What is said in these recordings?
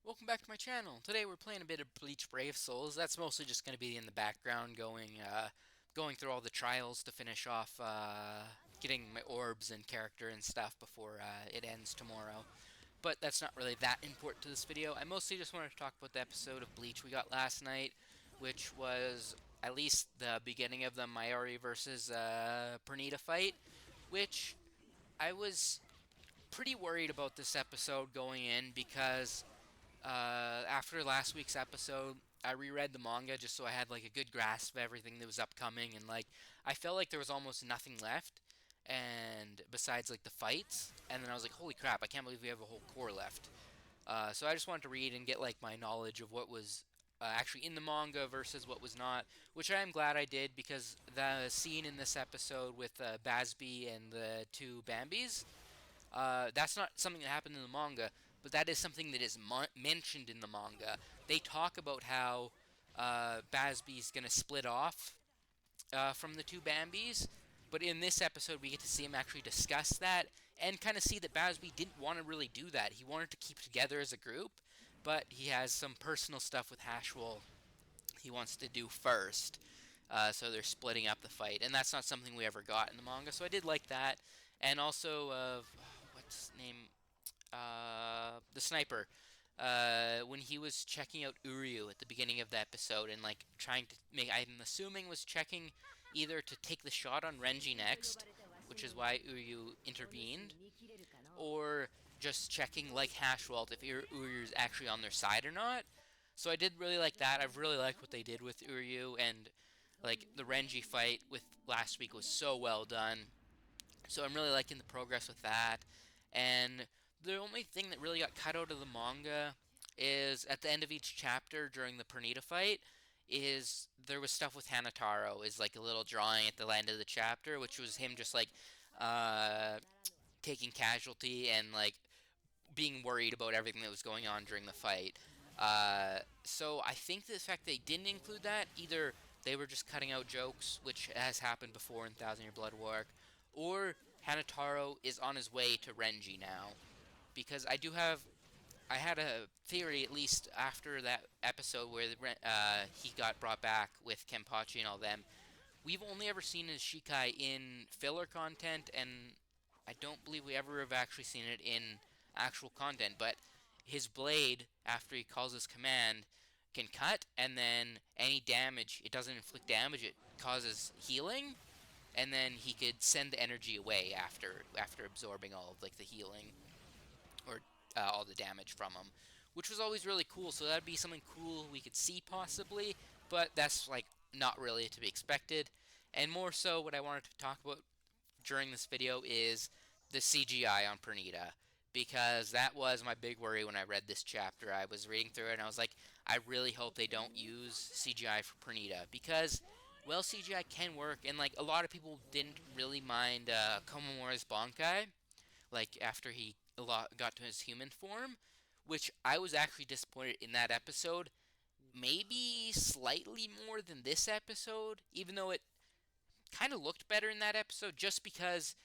Welcome back to my channel. Today we're playing a bit of Bleach Brave Souls. That's mostly just going to be in the background going through all the trials to finish off getting my orbs and character and stuff before it ends tomorrow. But that's not really that important to this video. I mostly just wanted to talk about the episode of Bleach we got last night, which was at least the beginning of the Mayuri versus Pernida fight, which I was pretty worried about this episode going in because after last week's episode, I reread the manga just so I had like a good grasp of everything that was upcoming, and like I felt like there was almost nothing left, and besides like the fights, and then I was like, holy crap, I can't believe we have a whole core left. So I just wanted to read and get like my knowledge of what was actually in the manga versus what was not, which I am glad I did because the scene in this episode with Basby and the two Bambis, that's not something that happened in the manga, but that is something that is mentioned in the manga. They talk about how Basby's going to split off from the two Bambis, but in this episode we get to see him actually discuss that and kind of see that Basby didn't want to really do that. He wanted to keep together as a group, but he has some personal stuff with Hashwell he wants to do first. So they're splitting up the fight, and that's not something we ever got in the manga. So I did like that, and also what's his name, the sniper. When he was checking out Uryu at the beginning of the episode and like trying to make, I'm assuming was checking either to take the shot on Renji next, which is why Uryu intervened, or just checking like Hashwell if Uryu's actually on their side or not. So I did really like that. I've really liked what they did with Uryu, and like the Renji fight with last week was so well done. So I'm really liking the progress with that. And the only thing that really got cut out of the manga is at the end of each chapter during the Pernida fight is there was stuff with Hanataro is like a little drawing at the end of the chapter, which was him just like uh, taking casualty and like being worried about everything that was going on during the fight. So I think the fact they didn't include that, either they were just cutting out jokes, which has happened before in Thousand Year Blood War, or Hanataro is on his way to Renji now. Because I had a theory, at least after that episode where he got brought back with Kenpachi and all them. We've only ever seen his Shikai in filler content, and I don't believe we ever have actually seen it in actual content. But his blade, after he calls his command, can cut, and then any damage, it doesn't inflict damage, it causes healing, and then he could send the energy away after absorbing all of like the healing or all the damage from him, which was always really cool. So that'd be something cool we could see possibly, but that's like not really to be expected. And more so, what I wanted to talk about during this video is the CGI on Pernida. Because that was my big worry when I read this chapter. I was reading through it and I was like, I really hope they don't use CGI for Pernida. Because, well, CGI can work, and like a lot of people didn't really mind Komamura's Bankai, like after he got to his human form, which I was actually disappointed in that episode. Maybe slightly more than this episode, even though it kind of looked better in that episode, just because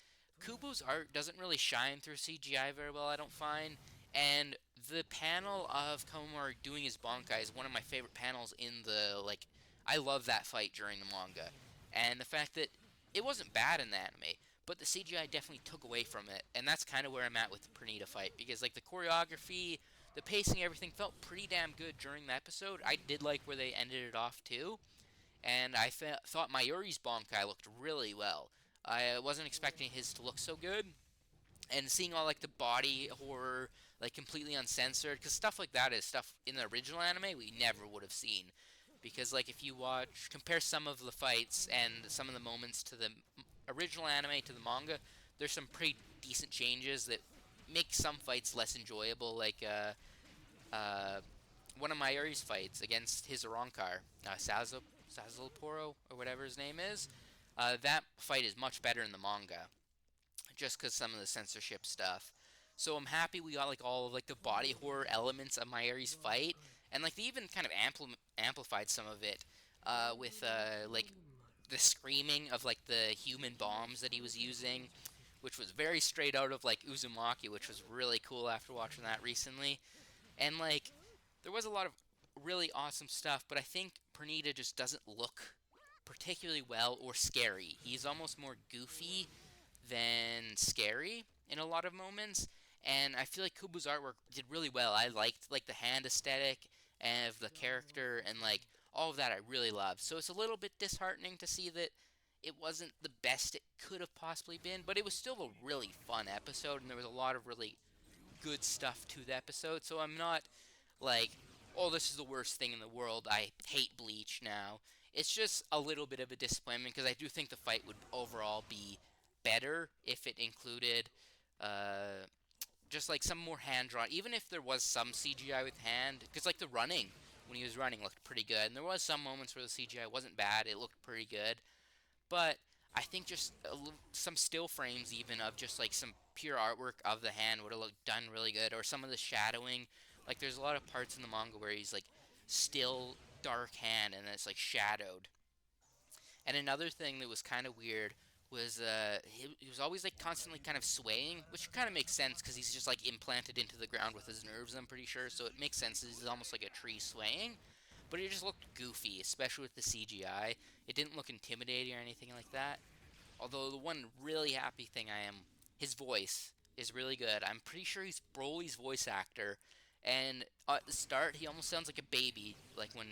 Kubo's art doesn't really shine through CGI very well, I don't find. And the panel of Komamura doing his Bankai is one of my favorite panels in the, like, I love that fight during the manga. And the fact that it wasn't bad in the anime, but the CGI definitely took away from it. And that's kind of where I'm at with the Pernita fight, because, like, the choreography, the pacing, everything felt pretty damn good during the episode. I did like where they ended it off, too. And I thought Mayuri's Bankai looked really well. I wasn't expecting his to look so good, and seeing all like the body horror, like completely uncensored, because stuff like that is stuff in the original anime we never would have seen. Because like if you compare some of the fights and some of the moments to the original anime to the manga, there's some pretty decent changes that make some fights less enjoyable. Like uh, one of Mayuri's fights against his Arankar, Sazalporo, or whatever his name is, that fight is much better in the manga, just because some of the censorship stuff. So I'm happy we got like all of like the body horror elements of Mayuri's fight, and like they even kind of amplified some of it with like the screaming of like the human bombs that he was using, which was very straight out of like Uzumaki, which was really cool after watching that recently. And like there was a lot of really awesome stuff, but I think Pernida just doesn't look particularly well or scary. He's almost more goofy than scary in a lot of moments, and I feel like Kubo's artwork did really well. I liked like the hand aesthetic and of the character and like all of that I really loved. So it's a little bit disheartening to see that it wasn't the best it could have possibly been, but it was still a really fun episode and there was a lot of really good stuff to the episode. So I'm not like, oh, this is the worst thing in the world. I hate Bleach now. It's just a little bit of a disappointment because I do think the fight would overall be better if it included uh, just like some more hand drawn. Even if there was some CGI with hand, because like the running when he was running looked pretty good, and there was some moments where the CGI wasn't bad. It looked pretty good, but I think just some still frames even of just like some pure artwork of the hand would have looked done really good, or some of the shadowing. Like there's a lot of parts in the manga where he's like still dark hand and it's like shadowed. And another thing that was kind of weird was he was always like constantly kind of swaying, which kind of makes sense because he's just like implanted into the ground with his nerves. I'm pretty sure, so it makes sense. He's almost like a tree swaying, but it just looked goofy, especially with the CGI. It didn't look intimidating or anything like that. Although the one really happy thing I am, his voice is really good. I'm pretty sure he's Broly's voice actor, and at the start he almost sounds like a baby, like when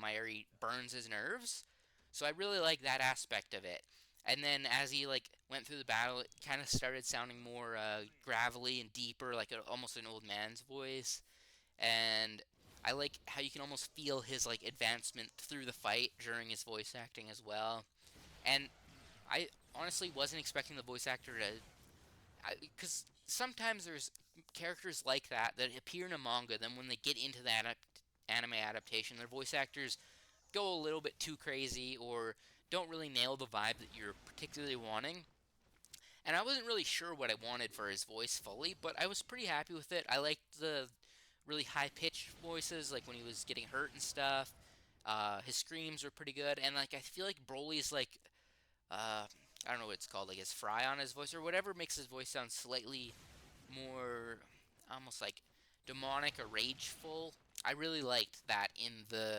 Mayuri burns his nerves. So I really like that aspect of it. And then as he like went through the battle, it kind of started sounding more gravelly and deeper, like almost an old man's voice. And I like how you can almost feel his like advancement through the fight during his voice acting as well. And I honestly wasn't expecting the voice actor to, because sometimes there's characters like that appear in a manga, then when they get into the anime adaptation, their voice actors go a little bit too crazy or don't really nail the vibe that you're particularly wanting. And I wasn't really sure what I wanted for his voice fully, but I was pretty happy with it. I liked the really high pitched voices, like when he was getting hurt and stuff. His screams were pretty good, and like I feel like Broly's like uh, I don't know what it's called, like his fry on his voice or whatever makes his voice sound slightly more almost like demonic or rageful. I really liked that in the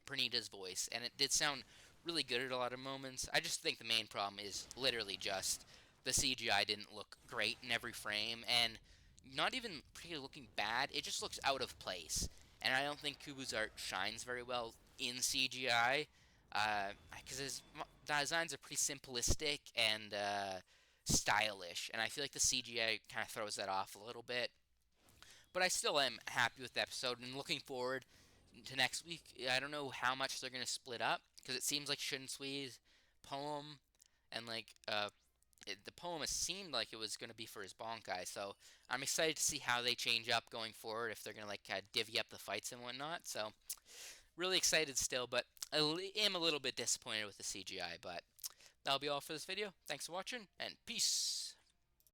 Pernida's voice, and it did sound really good at a lot of moments. I just think the main problem is literally just the CGI didn't look great in every frame, and not even particularly looking bad. It just looks out of place, and I don't think Kubu's art shines very well in CGI because his designs are pretty simplistic and stylish, and I feel like the CGI kind of throws that off a little bit. But I still am happy with the episode and looking forward to next week. I don't know how much they're gonna split up because it seems like Shinsui's poem and like the poem has seemed like it was gonna be for his Bonkai. So I'm excited to see how they change up going forward if they're gonna like divvy up the fights and whatnot. So really excited still, but I am a little bit disappointed with the CGI. But that'll be all for this video. Thanks for watching, and peace!